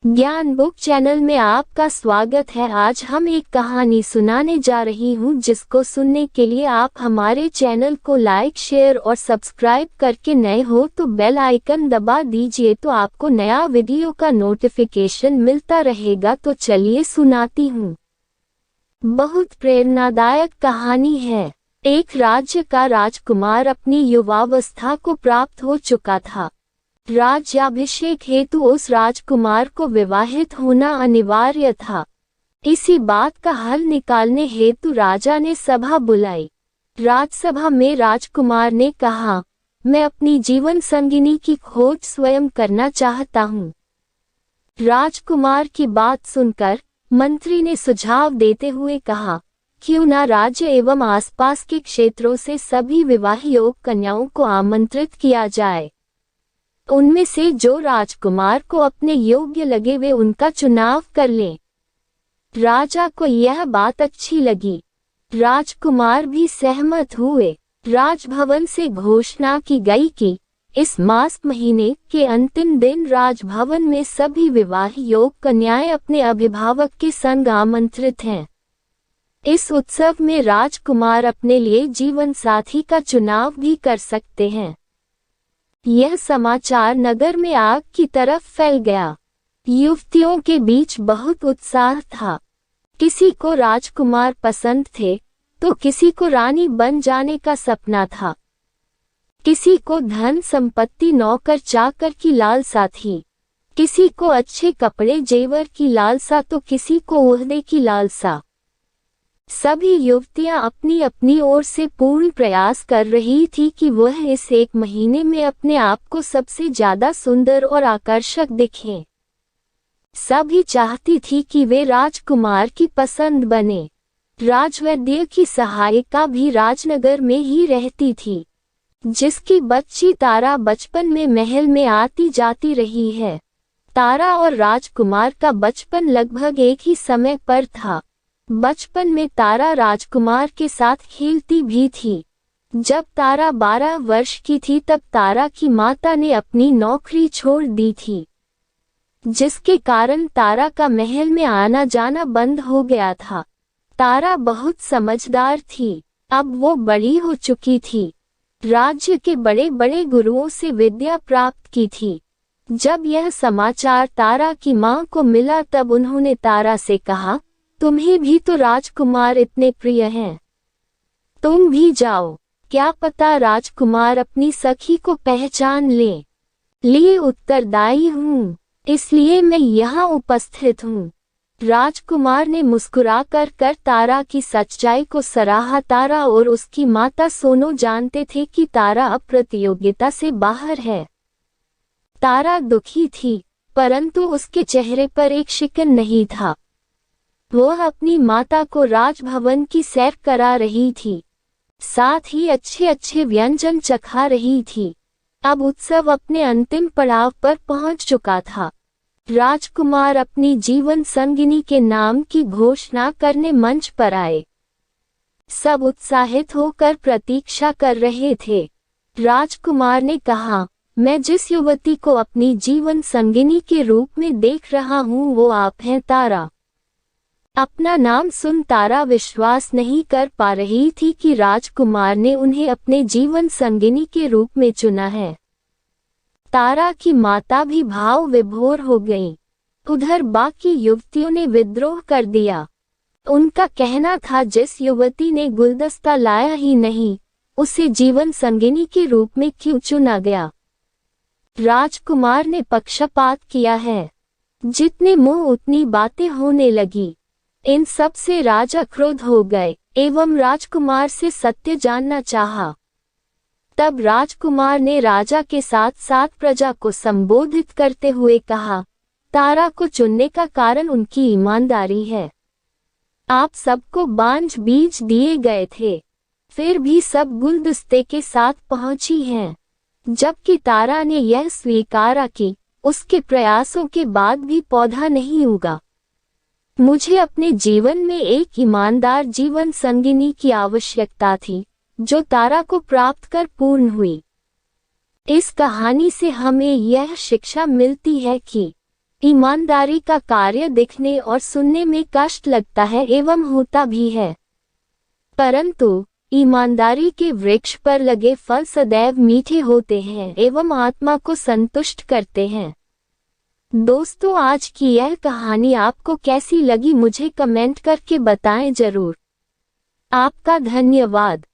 ज्ञान book channel में आपका स्वागत है। आज हम एक कहानी सुनाने जा रही हूँ जिसको सुनने के लिए आप हमारे चैनल को लाइक, शेयर और सब्सक्राइब करके नए हो तो बेल आइकन दबा दीजिए तो आपको नया वीडियो का नोटिफिकेशन मिलता रहेगा। तो चलिए सुनाती हूँ। बहुत प्रेरणादायक कहानी है। एक राज्य का राजकुमार अपनी युवावस्था को प्राप्त हो चुका था। राज्याभिषेक हेतु उस राजकुमार को विवाहित होना अनिवार्य था। इसी बात का हल निकालने हेतु राजा ने सभा बुलाई। राजसभा में राजकुमार ने कहा, मैं अपनी जीवन संगिनी की खोज स्वयं करना चाहता हूँ। राजकुमार की बात सुनकर मंत्री ने सुझाव देते हुए कहा, क्यों न राज्य एवं आसपास के क्षेत्रों से सभी विवाह योग्य कन्याओं को आमंत्रित किया जाए। उनमें से जो राजकुमार को अपने योग्य लगे वे उनका चुनाव कर लें। राजा को यह बात अच्छी लगी। राजकुमार भी सहमत हुए। राजभवन से घोषणा की गई कि इस मास महीने के अंतिम दिन राजभवन में सभी विवाह योग्य कन्याएं अपने अभिभावक के संग आमंत्रित हैं। इस उत्सव में राजकुमार अपने लिए जीवन साथी का चुनाव भी कर सकते हैं। यह समाचार नगर में आग की तरफ फैल गया। युवतियों के बीच बहुत उत्साह था। किसी को राजकुमार पसंद थे तो किसी को रानी बन जाने का सपना था। किसी को धन संपत्ति नौकर चाकर की लालसा थी। किसी को अच्छे कपड़े जेवर की लालसा तो किसी को ओहदे की लालसा। सभी युवतियां अपनी अपनी ओर से पूर्ण प्रयास कर रही थी कि वह इस एक महीने में अपने आप को सबसे ज्यादा सुंदर और आकर्षक दिखें। सभी चाहती थी कि वे राजकुमार की पसंद बने। राजवैद्य की सहायिका भी राजनगर में ही रहती थी, जिसकी बच्ची तारा बचपन में महल में आती जाती रही है। तारा और राजकुमार का बचपन लगभग एक ही समय पर था। बचपन में तारा राजकुमार के साथ खेलती भी थी। जब तारा 12 वर्ष की थी तब तारा की माता ने अपनी नौकरी छोड़ दी थी, जिसके कारण तारा का महल में आना जाना बंद हो गया था। तारा बहुत समझदार थी। अब वो बड़ी हो चुकी थी। राज्य के बड़े बड़े गुरुओं से विद्या प्राप्त की थी। जब यह समाचार तारा की माँ को मिला तब उन्होंने तारा से कहा, तुम्हें भी तो राजकुमार इतने प्रिय हैं, तुम भी जाओ। क्या पता राजकुमार अपनी सखी को पहचान ले। लिए उत्तरदायी हूँ, इसलिए मैं यहाँ उपस्थित हूँ। राजकुमार ने मुस्कुराकर कर तारा की सच्चाई को सराहा। तारा और उसकी माता दोनों जानते थे कि तारा अब प्रतियोगिता से बाहर है। तारा दुखी थी, परंतु उसके चेहरे पर एक शिकन नहीं था। वह अपनी माता को राजभवन की सैर करा रही थी, साथ ही अच्छे अच्छे व्यंजन चखा रही थी। अब उत्सव अपने अंतिम पड़ाव पर पहुंच चुका था। राजकुमार अपनी जीवन संगिनी के नाम की घोषणा करने मंच पर आए। सब उत्साहित होकर प्रतीक्षा कर रहे थे। राजकुमार ने कहा, मैं जिस युवती को अपनी जीवन संगिनी के रूप में देख रहा हूँ वो आप हैं तारा। अपना नाम सुन तारा विश्वास नहीं कर पा रही थी कि राजकुमार ने उन्हें अपने जीवन संगिनी के रूप में चुना है। तारा की माता भी भाव विभोर हो गई। उधर बाकी युवतियों ने विद्रोह कर दिया। उनका कहना था जिस युवती ने गुलदस्ता लाया ही नहीं, उसे जीवन संगिनी के रूप में क्यों चुना गया। राजकुमार ने पक्षपात किया है। जितने मुंह उतनी बातें होने लगी। इन सब से राजा क्रोध हो गए एवं राजकुमार से सत्य जानना चाहा। तब राजकुमार ने राजा के साथ साथ प्रजा को संबोधित करते हुए कहा, तारा को चुनने का कारण उनकी ईमानदारी है। आप सबको बांझ बीज दिए गए थे, फिर भी सब गुलदस्ते के साथ पहुंची हैं। जबकि तारा ने यह स्वीकारा कि उसके प्रयासों के बाद भी पौधा नहीं उगा। मुझे अपने जीवन में एक ईमानदार जीवन संगिनी की आवश्यकता थी, जो तारा को प्राप्त कर पूर्ण हुई। इस कहानी से हमें यह शिक्षा मिलती है कि ईमानदारी का कार्य दिखने और सुनने में कष्ट लगता है एवं होता भी है, परंतु ईमानदारी के वृक्ष पर लगे फल सदैव मीठे होते हैं एवं आत्मा को संतुष्ट करते हैं। दोस्तों, आज की यह कहानी आपको कैसी लगी मुझे कमेंट करके बताएं जरूर। आपका धन्यवाद।